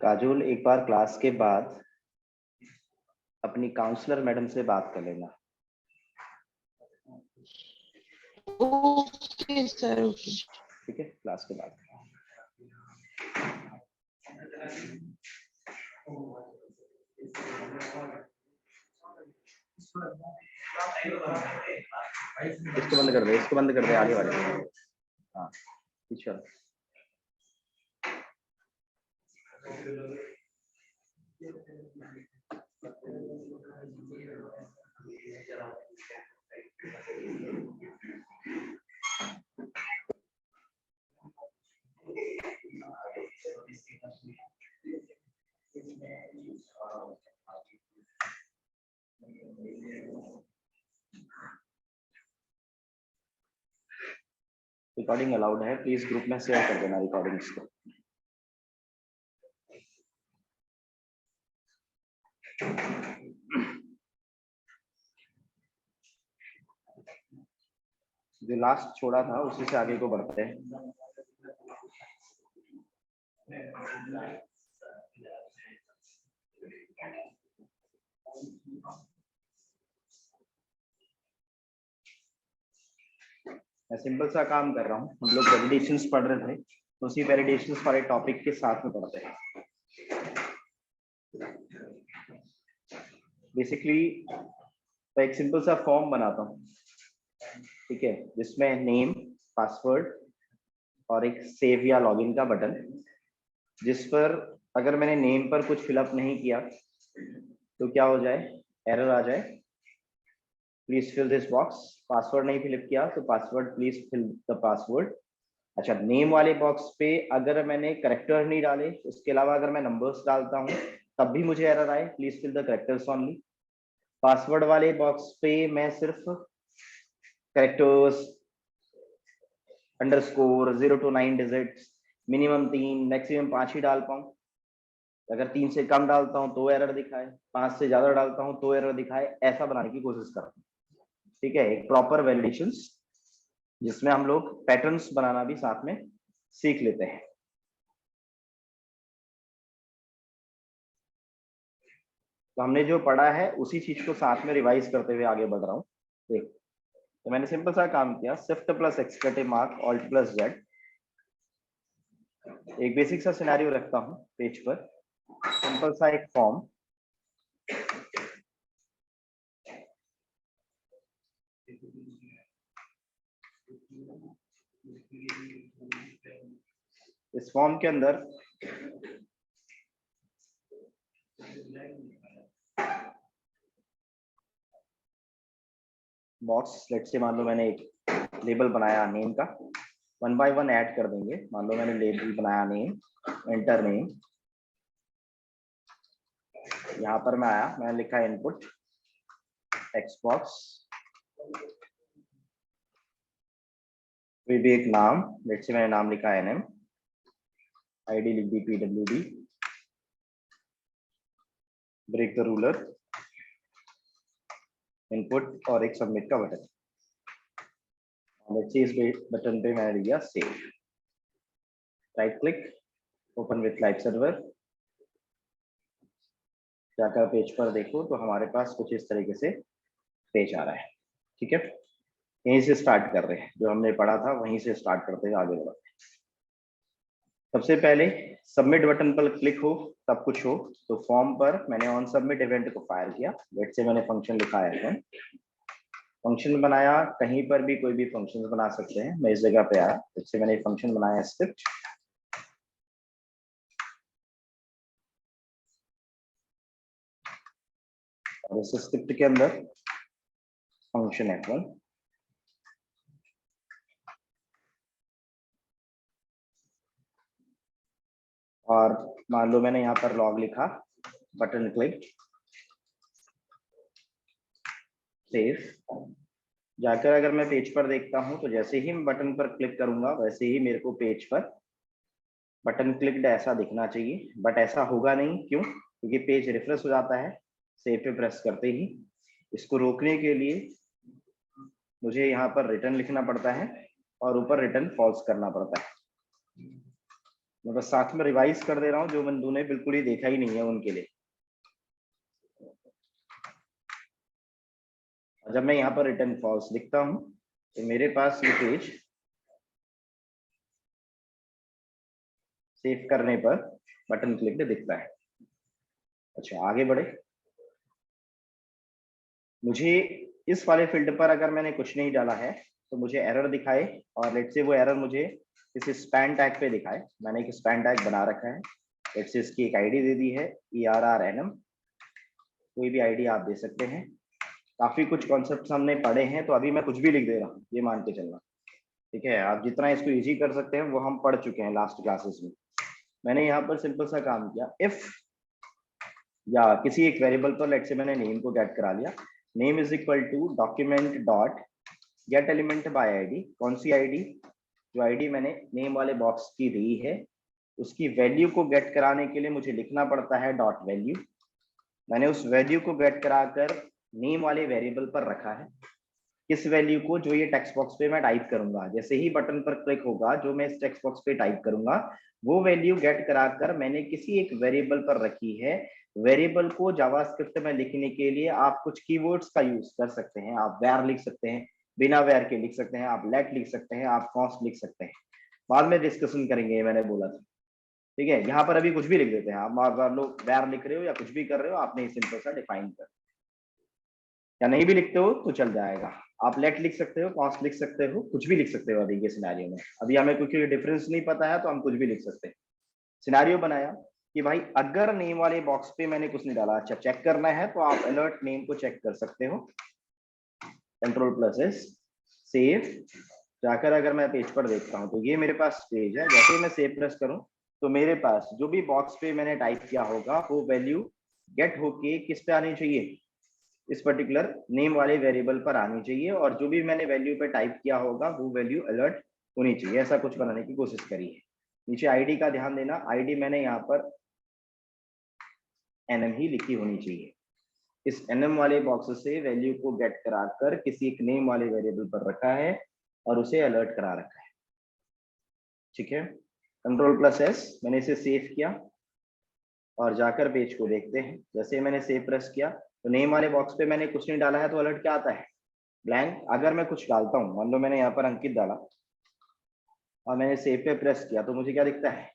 काजोल एक बार क्लास के बाद अपनी काउंसलर मैडम से बात कर लेना। Okay sir, okay. ठीक है, क्लास के बाद। इसको बंद कर दे, इसको बंद कर दे, आगे वाले। हाँ, चलो। रिकॉर्डिंग अलाउड है, प्लीज ग्रुप में शेयर कर देना रिकॉर्डिंग्स को। जो लास्ट छोड़ा था उसी से आगे को बढ़ते हैं। मैं सिंपल सा काम कर रहा हूँ। हम लोग वैलिडेशंस पढ़ रहे थे, तो उसी वैलिडेशंस वाले टॉपिक के साथ में पढ़ते हैं। बेसिकली मैं एक सिंपल सा फॉर्म बनाता हूँ, ठीक है, जिसमें नेम, पासवर्ड और एक सेव या लॉगिन का बटन, जिस पर अगर मैंने नेम पर कुछ फिलअप नहीं किया तो क्या हो जाए, एरर आ जाए, please fill this box. Password नहीं फिल किया तो password, please fill the password. अच्छा, नेम वाले बॉक्स पे अगर मैंने करेक्टर नहीं डाले, उसके अलावा अगर मैं नंबर्स डालता हूँ तब भी मुझे एरर आए, please fill the characters only. Password वाले बॉक्स पे मैं सिर्फ characters, underscore, 0 to 9 digits, minimum 3, maximum 5 ही डाल पाऊँ। अगर 3 से कम डालता हूँ तो एरर दिखाए, 5 से ज्यादा डालता हूँ तो एरर दिखाए, ऐसा बनाने की कोशिश करता हूँ। ठीक है, एक प्रॉपर वैलिडेशंस जिसमें हम लोग पैटर्न्स बनाना भी साथ में सीख लेते हैं। तो हमने जो पढ़ा है उसी चीज को साथ में रिवाइज करते हुए आगे बढ़ रहा हूँ। देख, तो मैंने सिंपल सा काम किया, shift plus exclamative mark, alt plus Z. एक बेसिक सा सिनेरियो रखता हूँ पेज पर, सिंपल सा एक फॉर्म, इस फॉर्म के अंदर बॉक्स, लेट्स से मान लो मैंने एक लेबल बनाया नेम का, 1 by 1 ऐड कर देंगे। मान लो मैंने लेबल बनाया नेम, एंटर नेम, यहाँ पर मैं आया, मैंने लिखा इनपुट टेक्स्ट बॉक्स, कोई भी एक नाम, लेट्स से मैंने नाम लिखा एनएम, आईडी लिख दी PWD, break the ruler, input और एक सबमिट का बटन। लेट्स से इस बटन पे मैंने लिया save, right click, open with live server. जाकर पेज पर देखो तो हमारे पास कुछ इस तरीके से पेज आ रहा है। ठीक है, यहीं से स्टार्ट कर रहे हैं, जो हमने पढ़ा था वहीं से स्टार्ट करते हैं, आगे बढ़ते हैं। सबसे पहले सबमिट बटन पर क्लिक हो तब कुछ हो, तो फॉर्म पर मैंने ऑन सबमिट इवेंट को फायर किया। लेट्स से मैंने फंक्शन लिखा है, फंक्शन बनाया, कहीं पर भी कोई भी फंक्शन बना सकते हैं। मैं इस जगह पे आया, इससे मैंने फंक्शन बनाया स्क्रिप्ट, और इस स्क्रिप्ट के अंदर फंक्शन F1, और मान लो मैंने यहाँ पर लॉग लिखा, बटन क्लिक, सेव। जाकर अगर मैं पेज पर देखता हूं तो जैसे ही मैं बटन पर क्लिक करूंगा वैसे ही मेरे को पेज पर बटन क्लिक्ड ऐसा दिखना चाहिए, बट ऐसा होगा नहीं। क्यों? क्योंकि पेज रिफ्रेश हो जाता है सेव पे प्रेस करते ही। इसको रोकने के लिए मुझे यहाँ पर रिटर्न लिखना पड़ता है और ऊपर रिटर्न फॉल्स करना पड़ता है। मैं बस साथ में रिवाइज कर दे रहा हूँ, जो बंदू ने बिल्कुल ही देखा ही नहीं है उनके लिए। जब मैं यहाँ पर रिटर्न फॉल्स लिखता हूँ तो मेरे पास ये पेज सेव करने पर बटन क्लिक दिखता है। अच्छा, आगे बढ़े। मुझे इस वाले फील्ड पर अगर मैंने कुछ नहीं डाला है तो मुझे एरर दिखाए, और लेट्स से वो एरर मुझे किसी स्पैन टैग पे दिखाए। मैंने एक स्पैन टैग बना रखा है, लेट्स से इसकी एक आईडी दे दी है ERRNM, कोई भी आईडी आप दे सकते हैं। काफी कुछ कॉन्सेप्ट्स हमने पढ़े हैं, तो अभी मैं कुछ भी लिख दे रहा हूँ, ये मान के चलना। ठीक है, आप जितना इसको इजी कर सकते हैं वो हम पढ़ चुके हैं लास्ट क्लासेस में। मैंने यहाँ पर सिंपल सा काम किया, इफ या किसी एक वेरिएबल पर लेट्स से मैंने नेम को गेट करा लिया, name is equal to document dot get element by ID. कौन सी आईडी? जो आईडी मैंने नेम वाले बॉक्स की दी है उसकी वैल्यू को गेट कराने के लिए मुझे लिखना पड़ता है डॉट वैल्यू। मैंने उस वैल्यू को गेट कराकर नेम वाले वेरिएबल पर रखा है। किस वैल्यू को? जो ये टेक्स्ट बॉक्स पे मैं टाइप करूंगा, जैसे ही बटन पर क्लिक होगा जो मैं इस टेक्स्ट बॉक्स पे टाइप करूंगा वो वैल्यू गेट कराकर मैंने किसी एक वेरिएबल पर रखी है। वेरिएबल को जावास्क्रिप्ट में लिखने के लिए आप कुछ कीवर्ड्स का यूज कर सकते हैं। आप var लिख सकते हैं, बिना var के लिख सकते हैं, आप let लिख सकते हैं, आप const लिख सकते हैं। बाद में डिस्कशन करेंगे, मैंने बोला था। ठीक है, यहाँ पर अभी कुछ भी लिख देते हैं। आप लोग var लिख रहे हो या कुछ भी कर रहे हो, आपने सिंपल सा डिफाइन कर, या नहीं भी लिखते हो तो चल जाएगा। आप लेट लिख सकते हो, कॉस्ट लिख सकते हो, कुछ भी लिख सकते हो। अभी के सिनेरियो में अभी हमें कुछ डिफरेंस नहीं पता है तो हम कुछ भी लिख सकते हैं। सिनेरियो बनाया कि भाई अगर नेम वाले बॉक्स पे मैंने कुछ नहीं डाला, अच्छा चेक करना है तो आप अलर्ट नेम को चेक कर सकते हो, Ctrl+S, सेव। जाकर अगर मैं पेज पर देखता हूँ तो ये मेरे पास पेज है। जैसे ही मैं सेव प्रेस करूँ तो मेरे पास जो भी बॉक्स पे मैंने टाइप किया होगा वो वैल्यू गेट होके किस पे आनी चाहिए? इस पर्टिकुलर नेम वाले वेरिएबल पर आनी चाहिए, और जो भी मैंने वैल्यू पे टाइप किया होगा वो वैल्यू अलर्ट होनी चाहिए। ऐसा कुछ बनाने की कोशिश करी है। नीचे आईडी का ध्यान देना, आईडी मैंने यहाँ पर NM ही लिखी होनी चाहिए। इस NM वाले बॉक्स से वैल्यू को गेट कराकर किसी एक नेम वाले वेरिएबल पर रखा है और उसे अलर्ट करा रखा है। ठीक है, Ctrl+S, मैंने इसे सेव किया और जाकर पेज को देखते हैं। जैसे मैंने सेव प्रेस किया तो नेम वाले बॉक्स पे मैंने कुछ नहीं डाला है तो अलर्ट क्या आता है? ब्लैंक। अगर मैं कुछ डालता हूँ, मान लो मैंने यहाँ पर अंकित डाला और मैंने सेव पे प्रेस किया तो मुझे क्या दिखता है?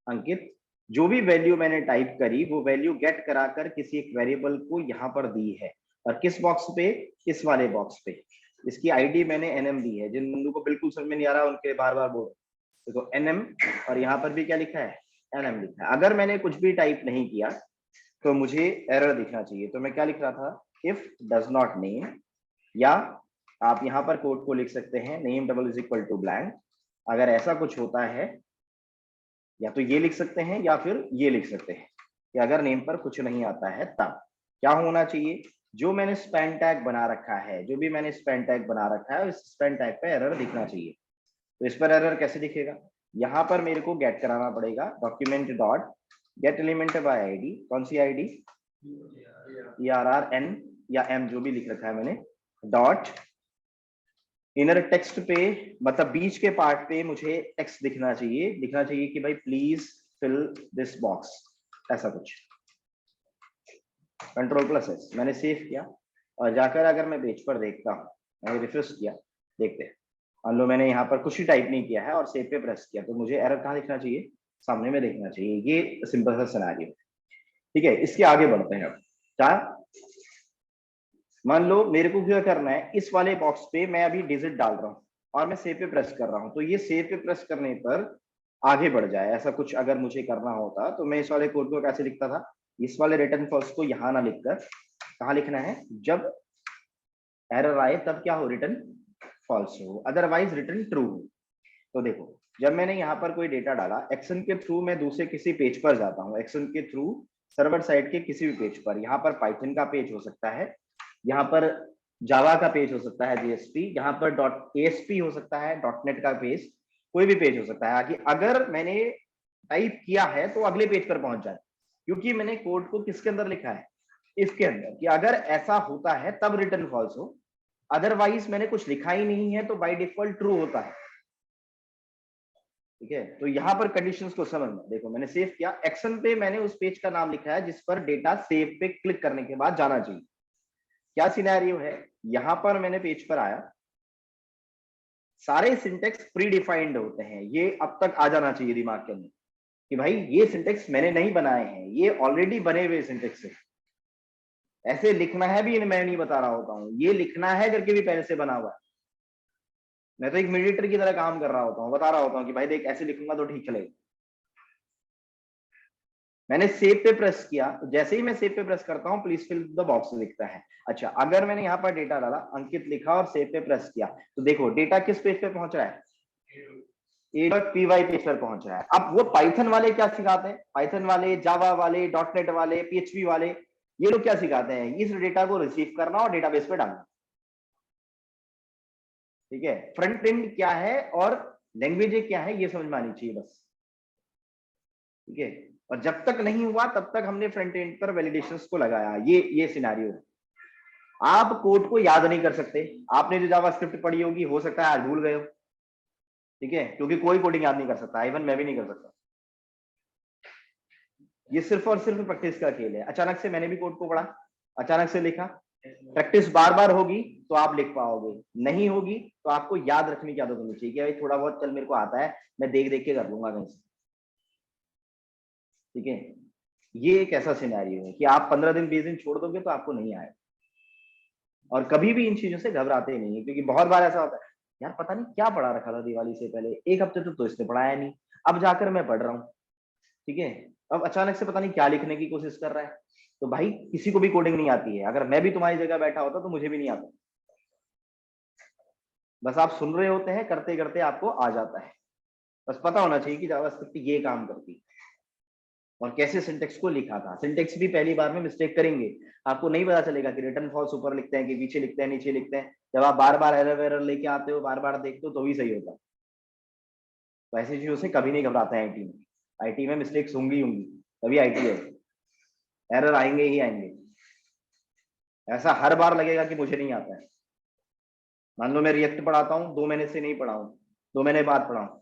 अंकित। जो भी वैल्यू मैंने टाइप करी वो वैल्यू गेट कराकर किसी एक वेरिएबल को यहाँ पर दी है, और किस बॉक्स पे? इस वाले बॉक्स पे। इसकी आईडी मैंने NM दी है। जिन बंदों को बिल्कुल समझ में नहीं आ रहा उनके बार बार बोल देखो NM, और यहाँ पर भी क्या लिखा है? NM लिखा है। अगर मैंने कुछ भी टाइप नहीं किया तो मुझे एरर दिखना चाहिए। तो मैं क्या लिख रहा था? इफ डज नॉट नेम, या आप यहाँ पर कोड को लिख सकते हैं name double is equal to blank. अगर ऐसा कुछ होता है या तो ये लिख सकते हैं या फिर ये लिख सकते हैं कि अगर नेम पर कुछ नहीं आता है तब क्या होना चाहिए? जो मैंने स्पैन टैग बना रखा है, जो भी मैंने स्पैन टैग बना रखा है उस स्पैन टैग पे एरर दिखना चाहिए। तो इस पर एरर कैसे दिखेगा? यहाँ पर मेरे को गेट कराना पड़ेगा document dot get element by ID. कौन सी आईडी? ERRN या M, जो भी लिख रखा है मैंने, डॉट इनर टेक्स्ट पे, मतलब बीच के पार्ट पे मुझे टेक्स्ट दिखना चाहिए। लिखना चाहिए कि भाई प्लीज फिल दिस बॉक्स, ऐसा कुछ। Ctrl+S, मैंने सेव किया और जाकर अगर मैं पेज पर देखता हूँ, मैंने रिफ्रेश किया, देखते हैं। मान लो मैंने यहाँ पर कुछ ही टाइप नहीं किया है और सेव पे प्रेस किया तो मुझे एरर कहाँ दिखना चाहिए? सामने में देखना चाहिए। ये सिंपल सा सिनेरियो। ठीक है, इसके आगे बढ़ते हैं अब। क्या मान लो मेरे को क्या करना है, इस वाले बॉक्स पे मैं अभी डिजिट डाल रहा हूँ और मैं सेव पे प्रेस कर रहा हूँ, तो ये सेव पे प्रेस करने पर आगे बढ़ जाए, ऐसा कुछ अगर मुझे करना होता तो मैं इस वाले कोड को कैसे लिखता था, इस वाले रिटर्न फॉल्स को यहाँ ना लिखकर कहाँ लिखना है, जब एरर आए तब क्या हो, रिटर्न फॉल्स हो, अदरवाइज रिटर्न ट्रू हो। तो देखो जब मैंने यहाँ पर कोई डेटा डाला, एक्शन के थ्रू मैं दूसरे किसी पेज पर जाता हूँ, एक्शन के थ्रू सर्वर साइड के किसी भी पेज पर, यहाँ पर पाइथन का पेज हो सकता है, यहाँ पर जावा का पेज हो सकता है जेएसपी, यहाँ पर डॉट एएसपी हो सकता है, डॉट नेट का पेज, कोई भी पेज हो सकता है कि अगर मैंने टाइप किया है तो अगले पेज पर पहुंच जाए, क्योंकि मैंने कोड को किसके अंदर लिखा है, इसके अंदर, कि अगर ऐसा होता है तब रिटर्न फॉल्स हो, अदरवाइज मैंने कुछ लिखा ही नहीं है तो बाय डिफॉल्ट ट्रू होता है। ठीक है, तो यहाँ पर कंडीशंस को समझना। देखो मैंने सेव किया, एक्शन पे मैंने उस पेज का नाम लिखा है जिस पर डेटा सेव पे क्लिक करने के बाद जाना चाहिए। क्या सिनेरियो है, यहां पर मैंने पेज पर आया, सारे सिंटेक्स प्री डिफाइंड होते हैं, ये अब तक आ जाना चाहिए दिमाग के अंदर कि भाई ये सिंटेक्स मैंने नहीं बनाए हैं, ये ऑलरेडी बने हुए सिंटेक्स है, ऐसे लिखना है भी मैं नहीं बता रहा होता हूँ, ये लिखना है करके भी पहले से बना हुआ है, मैं तो एक मीडिएटर की तरह काम कर रहा होता हूँ, बता रहा होता हूँ कि भाई देख ऐसे लिखूंगा तो ठीक चलेगा। मैंने सेव पे प्रेस किया, तो जैसे ही मैं सेव पे प्रेस करता हूं प्लीज फिल द बॉक्स लिखता है। अच्छा, अगर मैंने यहाँ पर डेटा डाला, अंकित लिखा और सेव पे प्रेस किया, तो देखो डेटा किस पेज पे पहुंच रहा है, a.py पेज पर पहुंच रहा है। अब वो पाइथन वाले क्या सिखाते हैं, पाइथन वाले, जावा वाले, डॉट नेट वाले, पीएचपी वाले, ये लोग क्या सिखाते हैं, इस डेटा को रिसीव करना और डेटाबेस पे डालना। ठीक है, फ्रंट एंड क्या है और लैंग्वेज क्या है ये समझ में आनी चाहिए बस। ठीक है, और जब तक नहीं हुआ तब तक हमने फ्रंट एंड पर वैलिडेशंस को लगाया, ये सिनेरियो है। आप कोड को याद नहीं कर सकते, आपने जो जावास्क्रिप्ट पढ़ी होगी हो सकता है आज भूल गए हो। ठीक है, क्योंकि कोई कोडिंग याद नहीं कर सकता, इवन मैं भी नहीं कर सकता, ये सिर्फ और सिर्फ प्रैक्टिस का खेल है। अचानक से मैंने भी कोड को पढ़ा, अचानक से लिखा, प्रैक्टिस बार बार होगी तो आप लिख पाओगे, नहीं होगी तो आपको याद रखने की आदत होनी चाहिए कि भाई थोड़ा बहुत चल मेरे को आता है, मैं देख देख के कर लूंगा कहीं से। ठीक है, ये एक ऐसा सिनेरियो है कि आप 15 दिन 20 दिन छोड़ दोगे तो आपको नहीं आएगा, और कभी भी इन चीजों से घबराते नहीं है, क्योंकि बहुत बार ऐसा होता है यार पता नहीं क्या पढ़ा रखा था दिवाली से पहले, एक हफ्ते तो इसने पढ़ाया नहीं, अब जाकर मैं पढ़ रहा हूँ। ठीक है, अब अचानक से पता नहीं क्या लिखने की कोशिश कर रहा है। तो भाई किसी को भी कोडिंग नहीं आती है, अगर मैं भी तुम्हारी जगह बैठा होता तो मुझे भी नहीं आता, बस आप सुन रहे होते हैं, करते करते आपको आ जाता है। बस पता होना चाहिए कि जावास्क्रिप्ट ये काम करती है और कैसे सिंटेक्स को लिखा था। सिंटेक्स भी पहली बार में मिस्टेक करेंगे, आपको नहीं पता चलेगा कि रिटर्न फॉल्स ऊपर लिखते हैं कि पीछे लिखते हैं, नीचे लिखते हैं। जब आप बार बार एरर वेरर लेके आते हो, बार बार देखते हो तो भी सही होता है। तो ऐसी चीजों से कभी नहीं घबराते हैं आईटी में, आईटी में मिस्टेक्स होंगी, तभी आईटी है, एरर आएंगे ही आएंगे। ऐसा हर बार लगेगा कि मुझे नहीं आता है, मान लो मैं रिएक्ट पढ़ाता हूँ, 2 महीने से नहीं पढ़ा हूँ, 2 महीने बाद पढ़ा हूँ,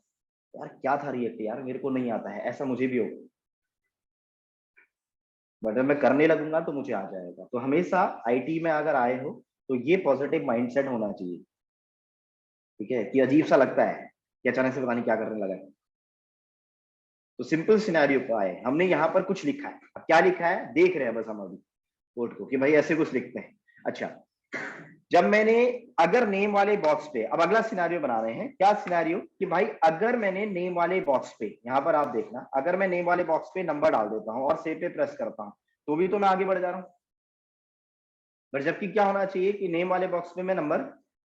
यार क्या था रिएक्ट यार मेरे को नहीं आता है, ऐसा मुझे भी होगा, बट जब मैं करने लगूंगा तो मुझे आ जाएगा। तो हमेशा आईटी में अगर आए हो तो ये पॉजिटिव माइंडसेट होना चाहिए। ठीक है, कि अजीब सा लगता है कि अचानक से पता नहीं क्या करने लगा है। तो सिंपल सिनेरियो पे आए, हमने यहाँ पर कुछ लिखा है, अब क्या लिखा है देख रहे हैं बस हम अभी कोड को कि भाई ऐसे कुछ लिखते हैं। अच्छा, जब मैंने, अगर नेम वाले बॉक्स पे, अब अगला सिनेरियो बना रहे हैं, क्या सिनेरियो कि भाई अगर मैंने नेम वाले बॉक्स पे, यहाँ पर आप देखना, अगर मैं नेम वाले बॉक्स पे नंबर डाल देता हूँ और सेव पे प्रेस करता हूँ तो भी तो मैं आगे बढ़ जा रहा हूँ, बट जबकि क्या होना चाहिए कि नेम वाले बॉक्स में मैं नंबर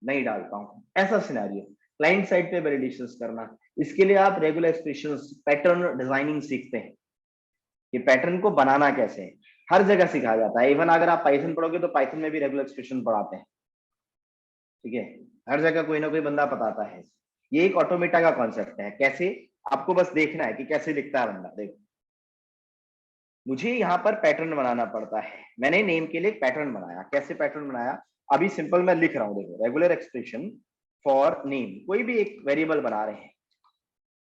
नहीं डालता हूं, ऐसा सिनेरियो। क्लाइंट साइड पे वैलिडेशंस करना, इसके लिए आप रेगुलर एक्सप्रेशंस, पैटर्न डिजाइनिंग सीखते हैं कि पैटर्न को बनाना कैसे है, हर जगह सिखाया जाता है। इवन अगर आप पाइथन पढ़ोगे तो पाइथन में भी रेगुलर एक्सप्रेशन पढ़ाते हैं। ठीक है, हर जगह कोई ना कोई बंदा बताता है, ये एक ऑटोमेटा का कॉन्सेप्ट है, कैसे, आपको बस देखना है कि कैसे लिखता है बंदा। देखो मुझे यहाँ पर पैटर्न बनाना पड़ता है, मैंने नेम के लिए एक पैटर्न बनाया, कैसे पैटर्न बनाया, अभी सिंपल मैं लिख रहा हूँ, देखो रेगुलर एक्सप्रेशन फॉर नेम, कोई भी एक वेरिएबल बना रहे हैं,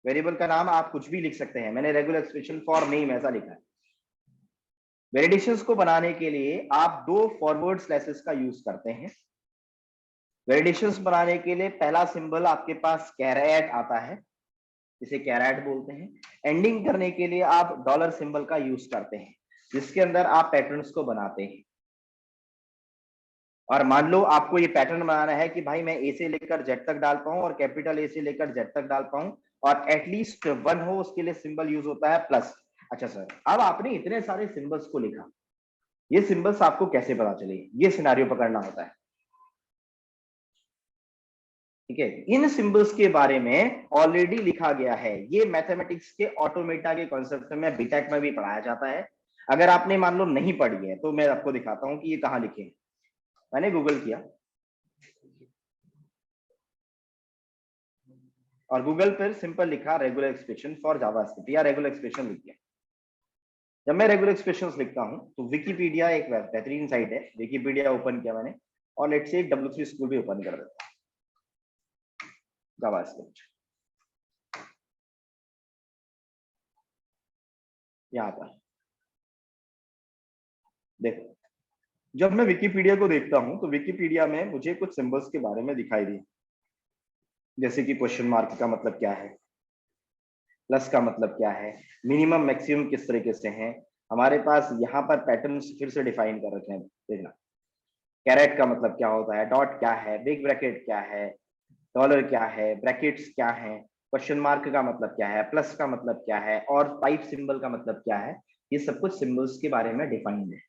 वेरिएबल का नाम आप कुछ भी लिख सकते हैं, मैंने रेगुलर एक्सप्रेशन फॉर नेम ऐसा लिखा है। वैलिडेशंस को बनाने के लिए आप 2 फॉरवर्ड स्लैशेस का यूज करते हैं। वैलिडेशंस बनाने के लिए पहला सिंबल आपके पास कैरेट आता है, इसे कैरेट बोलते हैं। एंडिंग करने के लिए आप डॉलर सिंबल का यूज करते हैं, जिसके अंदर आप पैटर्न्स को बनाते हैं। और मान लो आपको ये पैटर्न बनाना है कि भाई मैं ए से लेकर जेड तक डाल पाऊं और कैपिटल ए से लेकर जेड तक डाल पाऊं और एटलीस्ट 1 हो, उसके लिए सिंबल यूज होता है प्लस। अच्छा सर, अब आपने इतने सारे सिंबल्स को लिखा, ये सिंबल्स आपको कैसे पता चले, ये सिनेरियो पकड़ना होता है। ठीक है, इन सिंबल्स के बारे में ऑलरेडी लिखा गया है, ये मैथमेटिक्स के ऑटोमेटा के कॉन्सेप्ट में बीटेक में भी पढ़ाया जाता है। अगर आपने मान लो नहीं पढ़ी है तो मैं आपको दिखाता हूं कि ये कहाँ लिखे हैं। मैंने गूगल किया और गूगल पर सिंपल लिखा रेगुलर एक्सप्रेशन फॉर जावास्क्रिप्ट या रेगुलर एक्सप्रेशन लिख दिया। जब मैं रेगुलर एक्सप्रेशंस लिखता हूं तो विकिपीडिया एक बेहतरीन साइट है, विकिपीडिया ओपन किया मैंने और लेट्स से एक W3 स्कूल भी ओपन कर देता हूं, जावास्क्रिप्ट यहाँ पर देखो। जब मैं विकिपीडिया को देखता हूं तो विकिपीडिया में मुझे कुछ सिंबल्स के बारे में दिखाई दिए, जैसे कि क्वेश्चन मार्क का मतलब क्या है, प्लस का मतलब क्या है, मिनिमम मैक्सिमम किस तरीके से हैं। हमारे पास यहाँ पर पैटर्न्स फिर से डिफाइन कर रखे हैं, देखना। कैरेट का मतलब क्या होता है, डॉट क्या है, बिग ब्रैकेट क्या है, डॉलर क्या है, ब्रैकेट्स क्या है, क्वेश्चन मार्क का मतलब क्या है, प्लस का मतलब क्या है और पाइप सिंबल का मतलब क्या है। ये सब कुछ सिंबल्स के बारे में डिफाइंड है।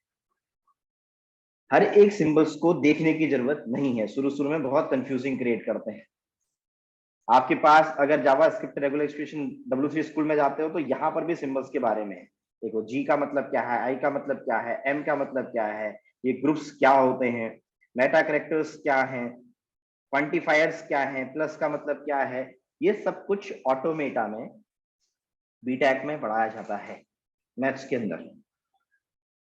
हर एक सिंबल्स को देखने की जरूरत नहीं है, शुरू शुरू में बहुत कंफ्यूजिंग क्रिएट करते हैं। आपके पास अगर JavaScript regular expression W3 school में जाते हो तो यहाँ पर भी सिंबल्स के बारे में है। देखो, जी का मतलब क्या है, आई का मतलब क्या है, एम का मतलब क्या है, ये ग्रुप्स क्या होते हैं, मेटा कैरेक्टर्स क्या हैं, क्वांटिफायर्स क्या हैं, प्लस का मतलब क्या है, ये सब कुछ ऑटोमेटा में बीटेक में पढ़ाया जाता है। मैथ्स के अंदर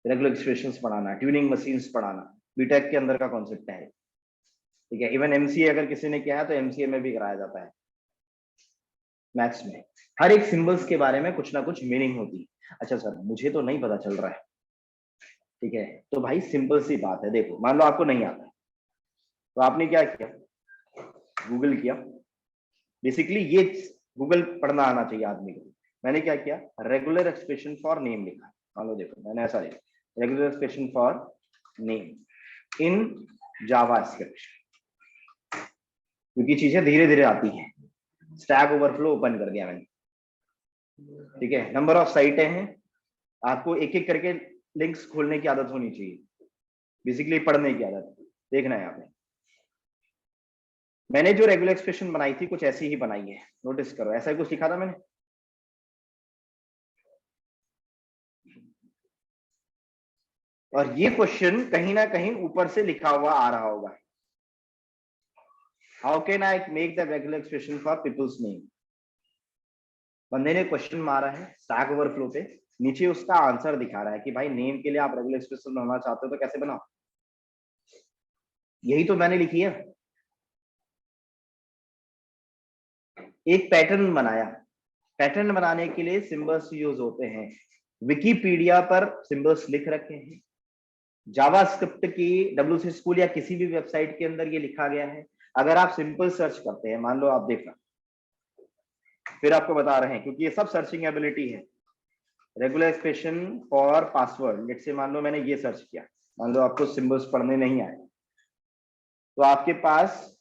रेगुलर एक्सप्रेशंस पढ़ाना, ट्यूनिंग मशीन्स पढ़ाना बीटेक के अंदर का कॉन्सेप्ट है। ठीक है, इवन एमसीए अगर किसी ने किया है तो एमसीए में भी कराया जाता है। मैथ्स में हर एक सिंबल्स के बारे में कुछ ना कुछ मीनिंग होती है। अच्छा सर, मुझे तो नहीं पता चल रहा है। ठीक है, तो भाई सिंपल सी बात है, देखो मान लो आपको नहीं आता है तो आपने क्या किया, गूगल किया। बेसिकली ये गूगल पढ़ना आना चाहिए आदमी को। मैंने क्या किया, रेगुलर एक्सप्रेशन फॉर नेम लिखा। मान लो देखो मैंने ऐसा लिखा, regular expression for name in JavaScript, क्योंकि चीजें धीरे धीरे आती हैं। स्टैक ओवरफ्लो ओपन कर दिया मैंने। ठीक है, नंबर ऑफ साइटें हैं, आपको एक एक करके लिंक्स खोलने की आदत होनी चाहिए, बेसिकली पढ़ने की आदत। देखना है यहाँ पे, मैंने जो रेगुलर एक्सप्रेशन बनाई थी कुछ ऐसी ही बनाई है, नोटिस करो, ऐसा ही कुछ लिखा था मैंने। और ये क्वेश्चन कहीं ना कहीं ऊपर से लिखा हुआ आ रहा होगा, how can I make the regular expression for peoples name. बंदे ने क्वेश्चन मारा है स्टैक ओवरफ्लो पे, नीचे उसका आंसर दिखा रहा है कि भाई नेम के लिए आप रेगुलर एक्सप्रेशन बनाना चाहते हो तो कैसे बनाओ। यही तो मैंने लिखी है, एक पैटर्न बनाया। पैटर्न बनाने के लिए सिंबल्स यूज होते हैं, विकिपीडिया पर सिंबल्स लिख रखे हैं, जावास्क्रिप्ट की W3 स्कूल या किसी भी वेबसाइट के अंदर ये लिखा गया है। अगर आप सिंपल सर्च करते हैं, मान लो आप देखना, फिर आपको बता रहे हैं क्योंकि ये सब सर्चिंग एबिलिटी है। Regular expression for password, let's say मान लो मैंने ये सर्च किया, मान लो आपको सिंबल्स पढ़ने नहीं आए तो आपके पास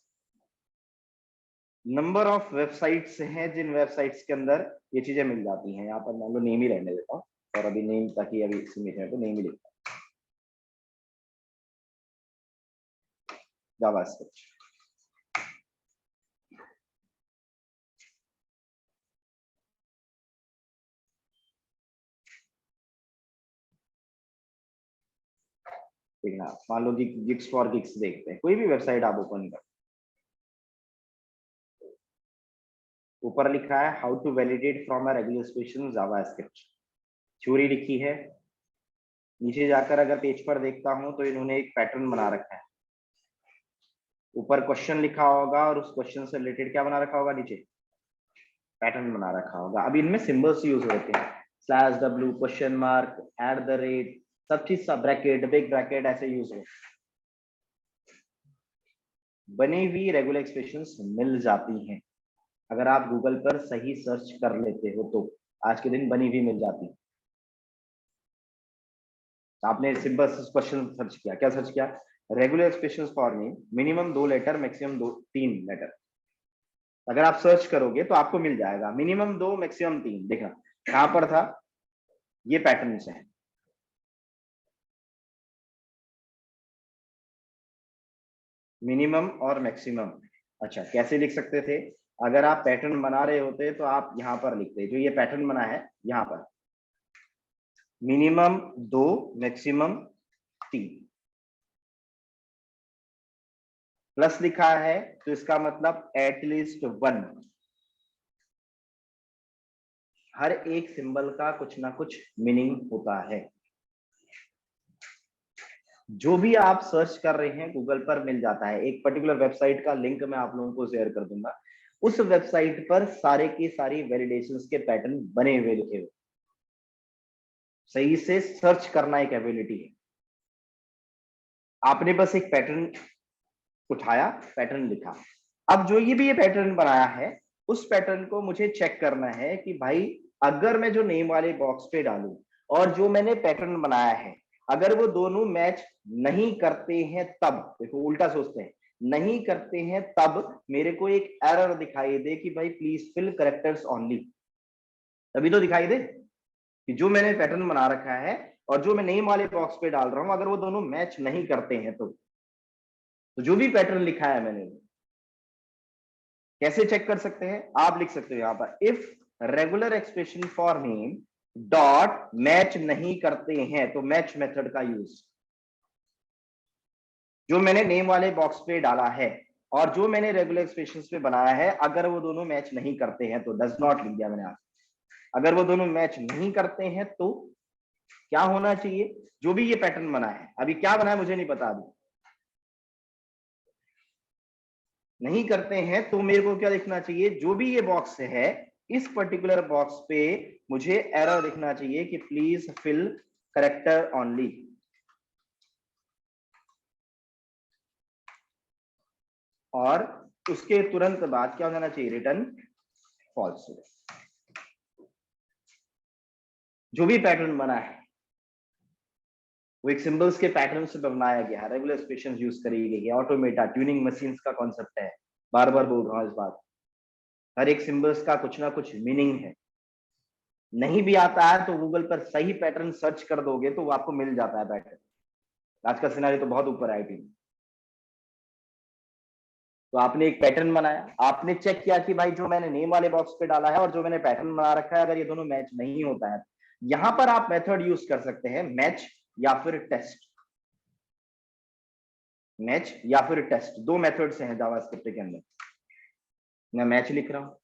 नंबर ऑफ वेबसाइट्स हैं जिन वेबसाइट्स के अंदर ये चीजें मिल जाती हैं। यहाँ पर मान लो नेम ही रहने देता हूँ और अभी नेम ताकि अभी सीमित है तो नेम ही लिखता हूँ, जावास्क्रिप्ट। देखना, मान लो कि गिग्स फॉर गिग्स देखते हैं, कोई भी वेबसाइट आप ओपन कर, ऊपर लिखा है how to validate from a regular expression JavaScript, theory लिखी है। नीचे जाकर अगर पेज पर देखता हूं तो इन्होंने एक पैटर्न बना रखा है, ऊपर क्वेश्चन लिखा होगा और उस क्वेश्चन से रिलेटेड क्या बना रखा होगा, नीचे पैटर्न बना रखा होगा। अब इनमें सिंबल्स यूज होते हैं, slash w, question mark, at the rate, सब चीज, सब ब्रैकेट, बिग ब्रैकेट ऐसे यूज हो। बनी हुई रेगुलर एक्सप्रेशंस मिल जाती हैं अगर आप गूगल पर सही सर्च कर लेते हो तो, आज के दिन बनी हुई मिल जाती है। आपने सिंपल क्वेश्चन सर्च किया, क्या सर्च किया, regular expressions for name, minimum 2 letter, maximum 3 letter. अगर आप सर्च करोगे तो आपको मिल जाएगा मिनिमम 2 मैक्सिमम 3। देखना कहां पर था, ये पैटर्न है। मिनिमम और मैक्सिमम। अच्छा कैसे लिख सकते थे, अगर आप पैटर्न बना रहे होते तो आप यहां पर लिखते, जो ये पैटर्न बना है यहां पर मिनिमम 2 मैक्सिमम 3 प्लस लिखा है तो इसका मतलब एटलीस्ट 1। हर एक सिंबल का कुछ ना कुछ मीनिंग होता है। जो भी आप सर्च कर रहे हैं गूगल पर मिल जाता है। एक पर्टिकुलर वेबसाइट का लिंक मैं आप लोगों को शेयर कर दूंगा, उस वेबसाइट पर सारे की सारी वैलिडेशंस के पैटर्न बने हुए लिखे हुए। सही से सर्च करना एक एबिलिटी है। आपने बस एक पैटर्न उठाया, पैटर्न लिखा। अब जो ये भी ये पैटर्न बनाया है, उस पैटर्न को मुझे चेक करना है कि भाई अगर मैं जो नेम वाले बॉक्स पे डालूं और जो मैंने पैटर्न बनाया है, अगर वो दोनों मैच नहीं करते हैं, तब देखो उल्टा सोचते हैं, नहीं करते हैं तब मेरे को एक एरर दिखाई दे कि भाई प्लीज फिल करेक्टर्स ओनली। तभी तो दिखाई दे कि जो मैंने पैटर्न बना रखा है और जो मैं नेम वाले बॉक्स पे डाल रहा हूं, अगर वो दोनों मैच नहीं करते हैं तो जो भी पैटर्न लिखा है मैंने, कैसे चेक कर सकते हैं, आप लिख सकते हो यहां पर if regular expression for name dot match नहीं करते हैं, तो मैच मेथड का यूज। जो मैंने नेम वाले बॉक्स पे डाला है और जो मैंने रेगुलर एक्सप्रेशंस पे बनाया है, अगर वो दोनों मैच नहीं करते हैं तो डज नॉट लिख दिया मैंने आप। अगर वो दोनों मैच नहीं करते हैं तो क्या होना चाहिए, जो भी ये पैटर्न बना है, अभी क्या बना है मुझे नहीं पता, अभी नहीं करते हैं तो मेरे को क्या लिखना चाहिए, जो भी ये बॉक्स है इस पर्टिकुलर बॉक्स पे मुझे एरर लिखना चाहिए कि प्लीज फिल करेक्टर ओनली। और उसके तुरंत बाद क्या हो जाना चाहिए, रिटर्न फॉल्स। जो भी पैटर्न बना है वो एक सिंबल्स के पैटर्न से बनाया गया है, रेगुलर एक्सप्रेशन यूज करी गई है, ऑटोमेटा ट्यूनिंग मशीन्स का कॉन्सेप्ट है। बार बार बोल रहा हूं इस बात, हर एक सिंबल्स का कुछ ना कुछ मीनिंग है। नहीं भी आता है तो गूगल पर सही पैटर्न सर्च कर दोगे तो वो आपको मिल जाता है पैटर्न। आज का सिनारी तो बहुत ऊपर आई थी। तो आपने एक पैटर्न बनाया, आपने चेक किया कि भाई जो मैंने नेम वाले बॉक्स पे डाला है और जो मैंने पैटर्न बना रखा है, अगर ये दोनों मैच नहीं होता है, यहां पर आप मेथड यूज कर सकते हैं मैच या फिर टेस्ट। मैच या फिर टेस्ट, दो मेथड्स हैं जावास्क्रिप्ट के अंदर। मैं मैच लिख रहा हूं,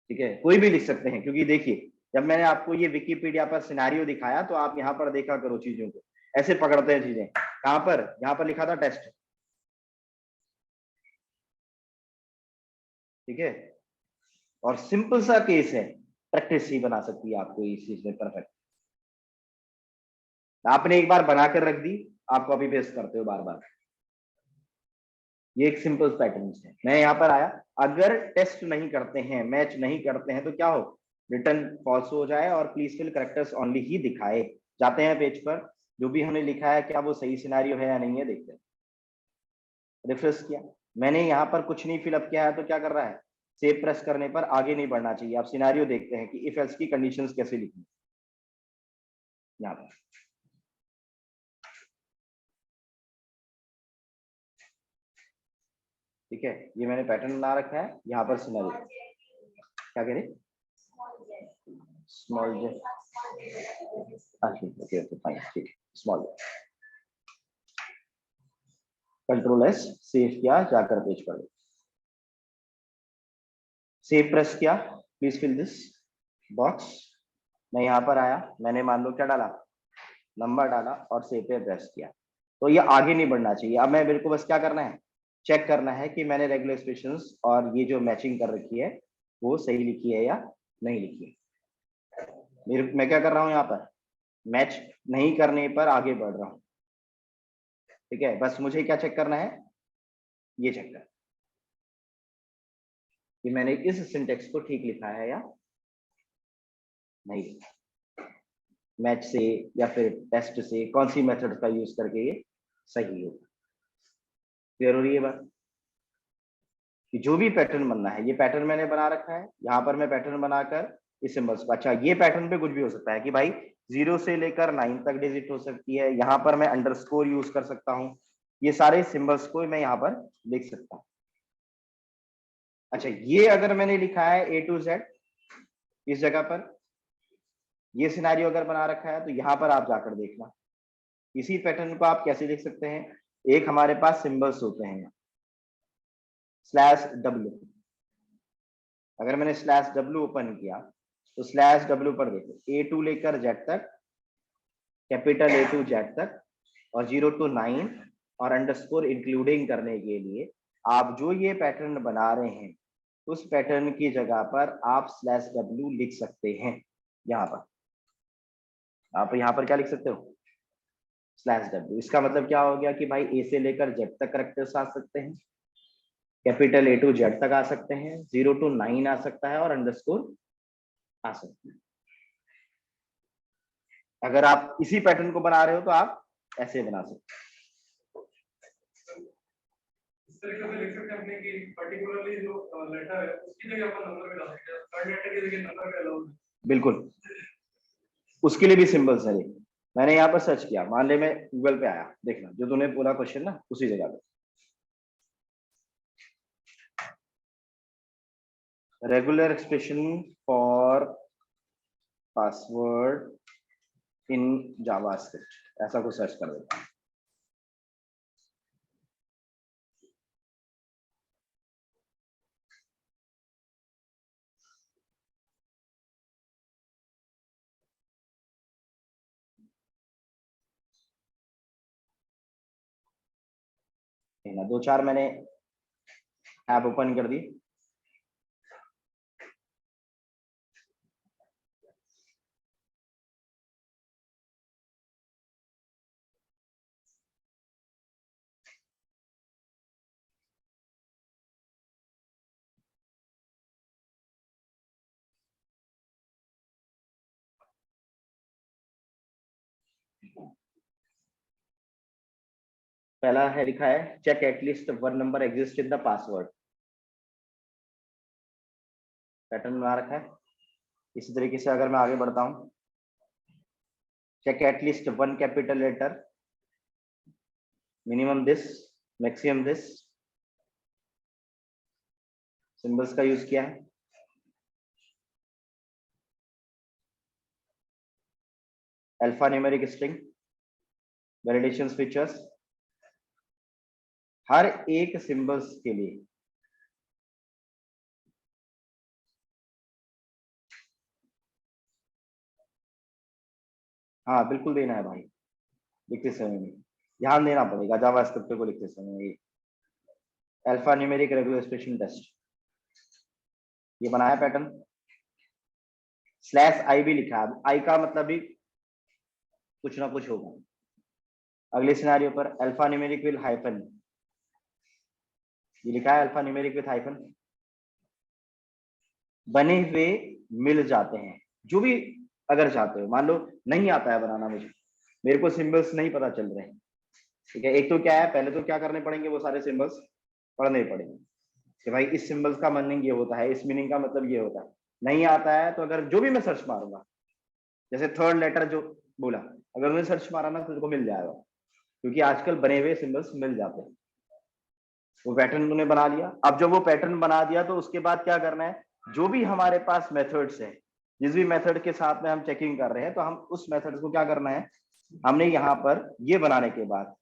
ठीक है, कोई भी लिख सकते हैं, क्योंकि देखिए जब मैंने आपको ये विकिपीडिया पर सिनारियो दिखाया तो आप यहां पर देखा करो चीजों को, ऐसे पकड़ते हैं चीजें। कहां पर, यहां पर लिखा था टेस्ट, ठीक है। और सिंपल सा केस है, प्रैक्टिस ही बना सकती है आपको इस चीज में परफेक्ट। आपने एक बार बनाकर रख दी, आप कॉपी पेस्ट करते हो बार बार। ये एक सिंपल पैटर्न है। मैं यहाँ पर आया, अगर टेस्ट नहीं करते हैं, मैच नहीं करते हैं तो क्या हो, रिटर्न फॉल्स हो जाए और प्लीज फिल करेक्टर्स ओनली ही दिखाए। जाते हैं पेज पर, जो भी हमने लिखा है क्या वो सही सिनेरियो है या नहीं है, देखते हैं। रिफ्रेश किया, मैंने यहाँ पर कुछ नहीं फिलअप किया है तो क्या कर रहा है, सेव प्रेस करने पर आगे नहीं बढ़ना चाहिए। आप सिनेरियो देखते हैं कि इफ एल्स की कंडीशंस कैसे लिखनी यहाँ पर। ठीक है, ये मैंने पैटर्न बना रखा है, यहाँ पर सिनेरियो क्या कह रहे, स्मॉल जे, ओके ओके फाइन, ठीक, स्मॉल कंट्रोल एस, सेव किया, जाकर पेज पर सेव प्रेस किया, प्लीज फिल दिस बॉक्स। मैं यहाँ पर आया, मैंने मान लो क्या डाला, नंबर डाला और सेव पे प्रेस किया, तो ये आगे नहीं बढ़ना चाहिए। अब मैं मेरे को बस क्या करना है, चेक करना है कि मैंने रेगुलर एक्सप्रेशंस और ये जो मैचिंग कर रखी है वो सही लिखी है या नहीं लिखी है। मैं क्या कर रहा हूँ यहाँ पर, मैच नहीं करने पर आगे बढ़ रहा हूँ, ठीक है। बस मुझे क्या चेक करना है, ये चेक कर कि मैंने इस सिंटेक्स को ठीक लिखा है या नहीं लिखा। मैच से या फिर टेस्ट से कौन सी मेथड का यूज करके ये सही होगा। क्लियर हो रही है बात कि जो भी पैटर्न बनना है, ये पैटर्न मैंने बना रखा है, यहाँ पर मैं पैटर्न बनाकर इस सिंबल्स को, अच्छा ये पैटर्न पे कुछ भी हो सकता है कि भाई 0 से लेकर 9 तक डिजिट हो सकती है, यहाँ पर मैं अंडरस्कोर यूज कर सकता हूँ, ये सारे सिंबल्स को मैं यहाँ पर लिख सकता हूँ। अच्छा ये अगर मैंने लिखा है A to Z इस जगह पर, ये सिनेरियो अगर बना रखा है, तो यहाँ पर आप जाकर देखना इसी पैटर्न को आप कैसे लिख सकते हैं। एक हमारे पास सिंबल्स होते हैं /W, अगर मैंने /W ओपन किया तो /W पर देखो A to लेकर Z तक, कैपिटल A to Z तक, और 0 to 9 और अंडरस्कोर इंक्लूडिंग करने के लिए आप जो ये पैटर्न बना रहे हैं उस पैटर्न की जगह पर आप /W लिख सकते हैं। यहाँ पर आप यहाँ पर क्या लिख सकते हो /W। इसका मतलब क्या हो गया कि भाई A से लेकर Z तक करेक्टर्स आ सकते हैं, कैपिटल A to Z तक आ सकते हैं, 0 to 9 आ सकता है और अंडरस्कोर आ सकता है। अगर आप इसी पैटर्न को बना रहे हो तो आप ऐसे बना सकते हैं। इस तरीके से लिख सकते हैं अपने कि पर्टिकुलरली जो लेटर है उसकी जगह अपन नंबर भी डाल सकते हैं, थर्ड लेटर की जगह नंबर भी अलाउड है। बिल्कुल, उसके लिए भी सिंबल्स है। मैंने यहाँ पर सर्च किया, मान ले मैं गूगल पे आया, देखना जो तूने पूरा क्वेश्चन ना उसी जगह पे, regular expression for password in JavaScript, ऐसा कुछ सर्च कर देता हूं। ना 2-4 मैंने ऐप ओपन कर दी, पहला है लिखा है check at least 1 number exist in the password, pattern बना रखा है। इसी तरीके से अगर मैं आगे बढ़ता हूं, check at least 1 capital letter, minimum this, maximum this, symbols का यूज किया है। Alpha numeric string, validation features, हर एक सिंबल्स के लिए हाँ बिल्कुल देना है भाई, लिखते समय में ध्यान देना पड़ेगा जावास्क्रिप्ट को लिखते समय। Alpha numeric regular expression test, ये बनाया पैटर्न, /i भी लिखा है, आई का मतलब भी कुछ ना कुछ होगा। अगले सिनेरियो पर अल्फा न्यूमेरिक विद हाइफन, ये लिखा है अल्फा न्यूमेरिक विद हाइफन, बने हुए मिल जाते हैं, जो भी अगर चाहते हो, मान लो नहीं आता है बनाना मुझे, मेरे को सिंबल्स नहीं पता चल रहे हैं, ठीक है, एक तो क्या है, पहले तो क्या करने पड़ेंगे, वो सारे सिंबल्स पढ़ने पड़ेंगे कि भाई इस सिंबल्स का मीनिंग ये होता है, इस मीनिंग का मतलब ये होता है। नहीं आता है तो अगर जो भी मैं सर्च मारूंगा, जैसे थर्ड लेटर जो बोला, अगर उन्हें सर्च मारा ना तो तुमको मिल जाएगा, क्योंकि आजकल बने हुए सिंबल्स मिल जाते हैं। वो पैटर्न उन्होंने बना लिया। अब जब वो पैटर्न बना दिया तो उसके बाद क्या करना है, जो भी हमारे पास मेथड्स है, जिस भी मेथड के साथ में हम चेकिंग कर रहे हैं, तो हम उस मेथड को क्या करना है, हमने यहाँ पर ये बनाने के बाद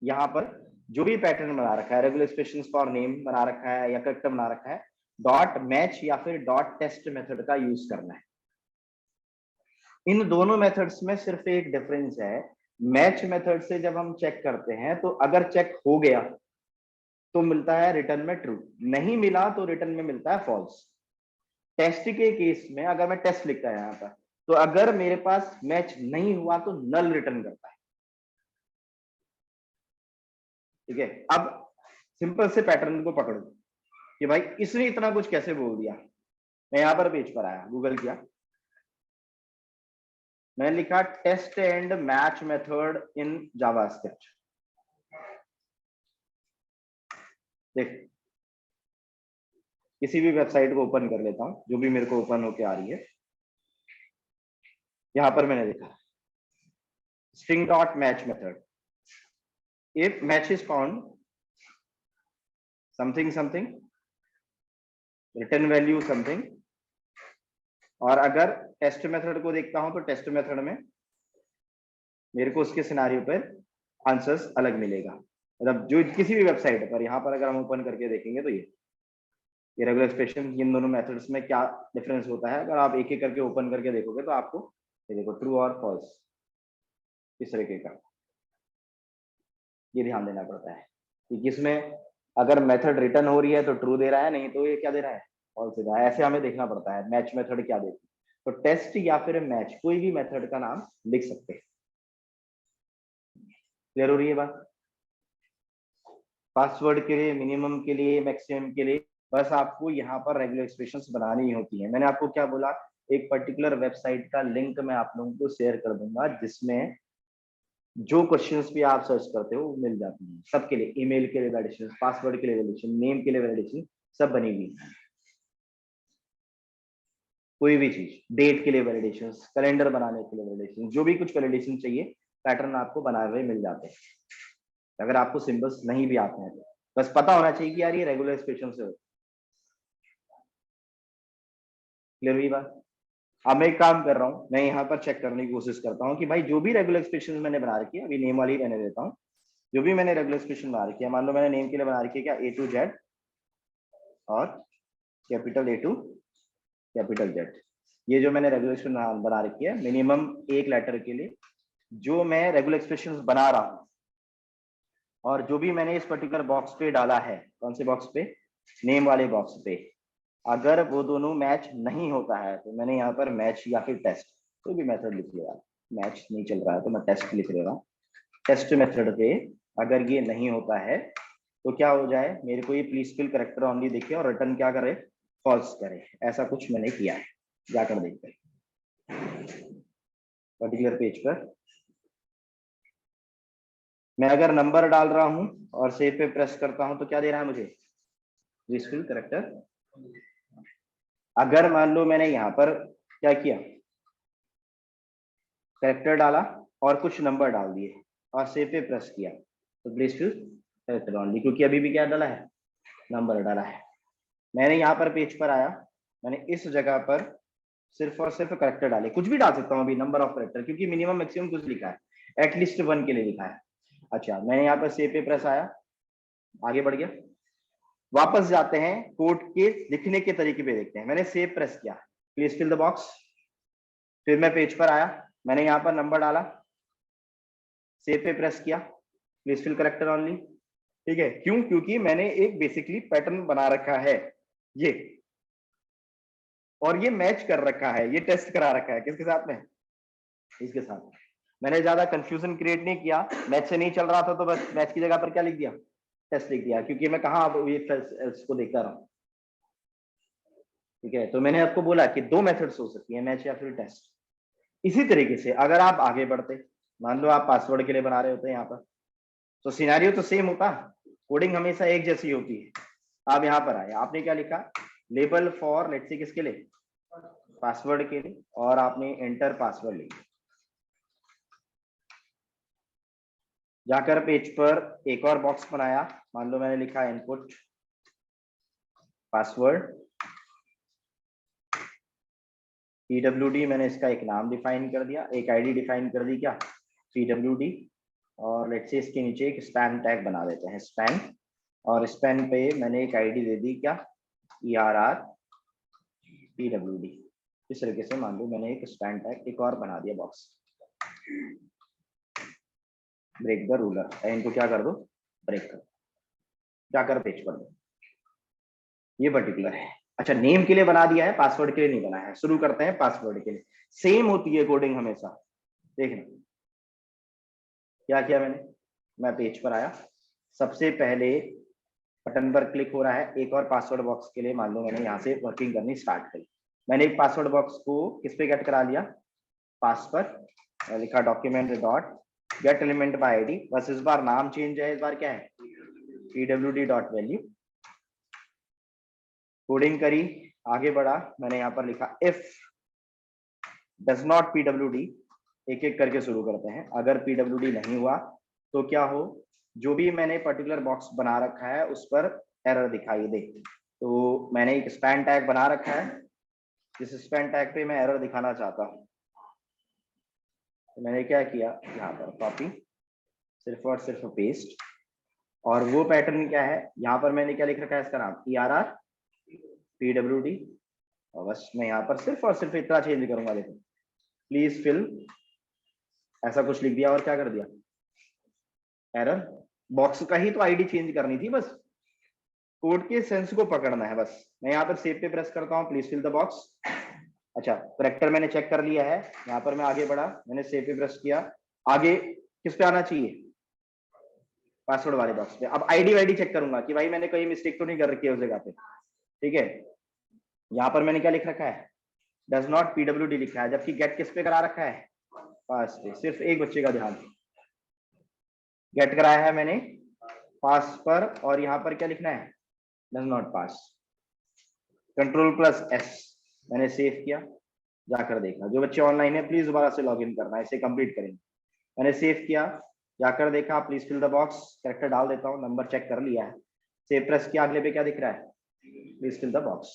यहाँ पर जो भी पैटर्न बना रखा है, रेगुलर एक्सप्रेशंस फॉर नेम बना रखा है या करेक्टर बना रखा है, डॉट मैच या फिर डॉट टेस्ट मेथड का यूज करना है। इन दोनों मेथड्स में सिर्फ एक डिफरेंस है, मैच मेथड से जब हम चेक करते हैं तो अगर चेक हो गया तो मिलता है रिटर्न में ट्रू, नहीं मिला तो रिटर्न में मिलता है फॉल्स। टेस्ट के केस में अगर मैं टेस्ट लिखता है यहाँ पर, तो अगर मेरे पास मैच नहीं हुआ तो नल रिटर्न करता है, ठीक है। अब सिंपल से पैटर्न को पकड़ो कि भाई इसने इतना कुछ कैसे बोल दिया। मैं यहाँ पर पेज पर आया, गूगल किया, मैंने लिखा test and match method in JavaScript. देख, किसी भी वेबसाइट को ओपन कर लेता हूं, जो भी मेरे को ओपन होके आ रही है। यहां पर मैंने लिखा string dot match method, if match is found something something return value something, और अगर टेस्ट मेथड को देखता हूं तो टेस्ट मेथड में मेरे को उसके सिनारियो पर आंसर्स अलग मिलेगा। मतलब जो किसी भी वेबसाइट पर, यहाँ पर अगर हम ओपन करके देखेंगे तो ये रेगुलर एक्सप्रेशन, इन दोनों मेथड्स में क्या डिफरेंस होता है, अगर आप एक एक करके ओपन करके देखोगे तो आपको ये देखो ट्रू और फॉल्स इस तरीके का ये ध्यान देना पड़ता है कि किसमें अगर मेथड रिटर्न हो रही है तो ट्रू दे रहा है, नहीं तो ये क्या दे रहा है, फॉल्स दे रहा है। ऐसे हमें देखना पड़ता है मैच मेथड क्या देती है। तो टेस्ट या फिर मैच, कोई भी मेथड का नाम लिख सकते हैं। क्लियर हो रही है बात? पासवर्ड के लिए, मिनिमम के लिए, मैक्सिमम के लिए बस आपको यहाँ पर रेगुलर एक्सप्रेशंस बनानी ही होती है। मैंने आपको क्या बोला, एक पर्टिकुलर वेबसाइट का लिंक मैं आप लोगों को शेयर कर दूंगा जिसमें जो क्वेश्चंस भी आप सर्च करते हो वो मिल जाती हैं सबके लिए। ईमेल के लिए वैलिडेशन, पासवर्ड के लिए वैलिडेशन, नेम के लिए वैलिडेशन, सब बनी हुई है। कोई भी चीज, डेट के लिए वैलिडेशन, कैलेंडर बनाने के लिए वैलिडेशन, जो भी कुछ वैलिडेशन चाहिए पैटर्न आपको बनाए हुए मिल जाते हैं। अगर आपको सिंबल्स नहीं भी आते हैं तो बस पता होना चाहिए कि यार ये रेगुलर एक्सप्रेशन से। क्लियर हुई बात? अब मैं एक काम कर रहा हूँ, मैं यहाँ पर चेक करने की कोशिश करता हूँ कि भाई जो भी रेगुलर एक्सप्रेशन मैंने बना रखी है, अभी नेम वाली रहने देता हूँ, जो भी मैंने रेगुलर एक्सप्रेशन बना रखी है, मान लो मैंने नेम के लिए बना रखी है क्या A to Z और capital A to capital Z। ये जो मैंने रेगुलर एक्सप्रेशन बना रखी है मिनिमम एक लेटर के लिए, जो मैं रेगुलर एक्सप्रेशन बना रहा हूँ और जो भी मैंने इस पर्टिकुलर बॉक्स पे डाला है, कौन से बॉक्स पे, नेम वाले बॉक्स पे, अगर वो दोनों मैच नहीं होता है तो मैंने यहाँ पर मैच या फिर टेस्ट कोई भी मेथड लिख लिया। मैच नहीं चल रहा है तो मैं टेस्ट लिख लेगा। टेस्ट मेथड पे अगर ये नहीं होता है तो क्या हो जाए, मेरे को ये प्लीज फिल करेक्टर ओनली दिखे और रिटर्न क्या करे, फॉल्स करे। ऐसा कुछ मैंने किया है, जाकर देखते हैं पर्टिकुलर पेज पर। मैं अगर नंबर डाल रहा हूं और सेव पे प्रेस करता हूं तो क्या दे रहा है मुझे, प्लीज फिल करेक्टर। अगर मान लो मैंने यहाँ पर क्या किया, करेक्टर डाला और कुछ नंबर डाल दिए और सेव पे प्रेस किया तो प्लीज फिल करेक्टर ओनली, क्योंकि अभी भी क्या डाला है, नंबर डाला है। मैंने यहाँ पर पेज पर आया, मैंने इस जगह पर सिर्फ और सिर्फ करेक्टर डाले, कुछ भी डाल सकता हूँ अभी नंबर ऑफ करेक्टर, क्योंकि मिनिमम मैक्सिमम कुछ लिखा है, एटलीस्ट 1 के लिए लिखा है। अच्छा, मैंने यहाँ पर सेव पे प्रेस आया, आगे बढ़ गया। वापस जाते हैं कोड के लिखने के तरीके पे देखते हैं। मैंने सेव प्रेस किया, प्लीज फिल द बॉक्स। फिर मैं पेज पर आया, मैंने यहाँ पर नंबर डाला, सेव पे प्रेस किया, प्लीज फिल करेक्टर ओनली। ठीक है, क्यों? क्योंकि मैंने एक बेसिकली पैटर्न बना रखा है ये, और ये मैच कर रखा है, ये टेस्ट करा रखा है किसके साथ में, इसके साथ। मैंने ज्यादा कंफ्यूजन क्रिएट नहीं किया, मैच से नहीं चल रहा था तो बस मैच की जगह पर क्या लिख दिया, टेस्ट लिख दिया, क्योंकि मैं कहाँ अब ये इसको देखता रहा हूँ। ठीक है, तो मैंने आपको बोला कि दो मेथड्स हो सकती है, मैच या फिर टेस्ट। इसी तरीके से अगर आप आगे बढ़ते, मान लो आप पासवर्ड के लिए बना रहे होते हैं यहाँ पर, तो सिनेरियो तो सेम होता, कोडिंग हमेशा एक जैसी होती है। आप यहाँ पर आए, आपने क्या लिखा, लेबल फॉर लेट्स से किसके लिए, पासवर्ड के लिए, और आपने एंटर पासवर्ड लिखा। जाकर पेज पर एक और बॉक्स बनाया, मान लो मैंने लिखा इनपुट पासवर्ड PWD, मैंने इसका एक नाम डिफाइन कर दिया, एक आईडी डिफाइन कर दी क्या, PWD, और लेट्स से इसके नीचे एक स्पैन टैग बना देते हैं, स्पैन, और स्पैन पे मैंने एक आईडी दे दी क्या, ERR PWD। इस तरीके से मान लो मैंने एक स्पैन टैग एक और बना दिया बॉक्स। ब्रेक द रूलर, इनको क्या कर दो, ब्रेक कर, क्या कर पेज पर दो, ये पर्टिकुलर है। अच्छा, नेम के लिए बना दिया है, पासवर्ड के लिए नहीं बना है। शुरू करते हैं पासवर्ड के लिए, सेम होती है कोडिंग हमेशा। देखना क्या किया मैंने, मैं पेज पर आया, सबसे पहले बटन पर क्लिक हो रहा है, एक और पासवर्ड बॉक्स के लिए मान लो मैंने यहाँ से वर्किंग करनी स्टार्ट करी। मैंने एक पासवर्ड बॉक्स को किस पे गेट करा लिया, पास पर लिखा document dot get element by ID, बस इस बार नाम चेंज है, इस बार क्या है pwd डॉट वैल्यू। कोडिंग करी, आगे बढ़ा, मैंने यहाँ पर लिखा इफ डज नॉट pwd, एक एक करके शुरू करते हैं। अगर pwd नहीं हुआ तो क्या हो, जो भी मैंने पर्टिकुलर बॉक्स बना रखा है उस पर एरर दिखाई दे। तो मैंने एक स्पैन टैग बना रखा है, जिस स्पैन टैग पे मैं एरर दिखाना चाहता हूँ। तो मैंने क्या किया, यहाँ पर कॉपी, सिर्फ और सिर्फ पेस्ट, और वो पैटर्न क्या है, यहाँ पर मैंने क्या लिख रखा है, इसका नाम ERR pwd, और बस मैं यहाँ पर सिर्फ और सिर्फ इतना चेंज करूंगा। देखो प्लीज फिल, ऐसा कुछ लिख दिया और क्या कर दिया, एरर। बॉक्स का ही तो आईडी चेंज करनी थी, बस कोड के सेंस को पकड़ना है बस। मैं यहाँ पर सेव पे प्रेस करता हूँ, प्लीज फिल द बॉक्स। अच्छा, करेक्टर मैंने चेक कर लिया है, यहाँ पर मैं आगे बढ़ा, मैंने सेव पे प्रेस किया, आगे किस पे आना चाहिए, पासवर्ड वाले बॉक्स पे। अब आईडी वाईडी चेक करूंगा कि भाई मैंने कोई मिस्टेक तो नहीं कर रखी है उस जगह पे, ठीक है। यहाँ पर मैंने क्या लिख रखा है, डज नॉट pwd लिखा है, जबकि गेट किस पे करा रखा है, पास पे। सिर्फ एक बच्चे का ध्यान, गेट कराया है मैंने पास पर, और यहाँ पर क्या लिखना है, डज नॉट पास। Ctrl+S, मैंने सेव किया, जाकर देखना। जो बच्चे ऑनलाइन है प्लीज दोबारा से लॉगिन करना है, इसे कंप्लीट करेंगे। मैंने सेव किया, जाकर देखा, please fill the box, character डाल देता हूँ, नंबर चेक कर लिया है, सेव प्रेस किया, अगले पे क्या दिख रहा है, प्लीज फिल द बॉक्स,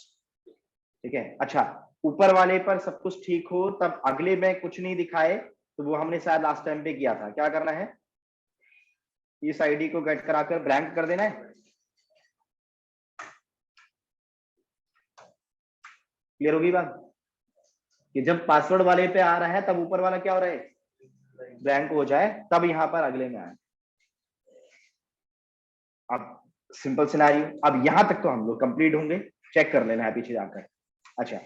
ठीक है। अच्छा, ऊपर वाले पर सब कुछ ठीक हो तब अगले में कुछ नहीं दिखाए, तो वो हमने शायद लास्ट टाइम पे किया था। क्या करना है, इस आईडी को गेट कराकर ब्लैंक कर देना है। क्लियर होगी बात, कि जब पासवर्ड वाले पे आ रहा है तब ऊपर वाला क्या हो रहा है, ब्लैंक हो जाए, तब यहाँ पर अगले में आए। अब सिंपल सिनेरियो, अब यहां तक तो हम लोग कंप्लीट होंगे, चेक कर लेना है पीछे जाकर। अच्छा,